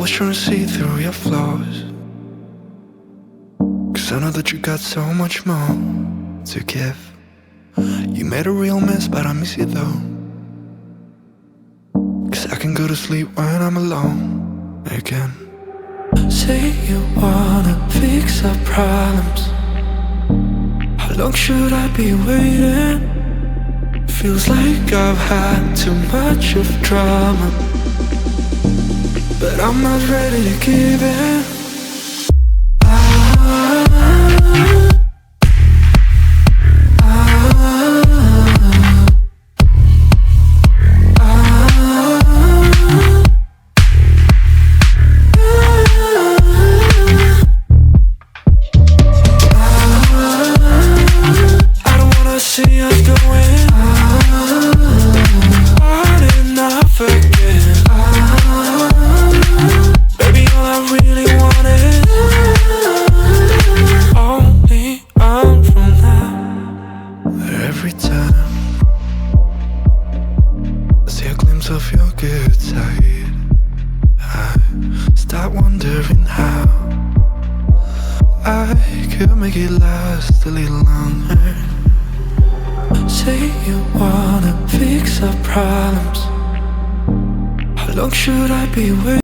always trying to see through your flaws, 'cause I know that you got so much more to give. You made a real mess, but I miss you though, 'cause I can go to sleep when I'm alone again. Say you wanna fix our problems. How long should I be waiting? Feels like I've had too much of drama, but I'm not ready to give in. See us going on and off again. Baby, all I really want is only on from now. Every time I see a glimpse of your good side, I start wondering how I could make it last a little longer. Say you wanna fix our problems. How long should I be waiting?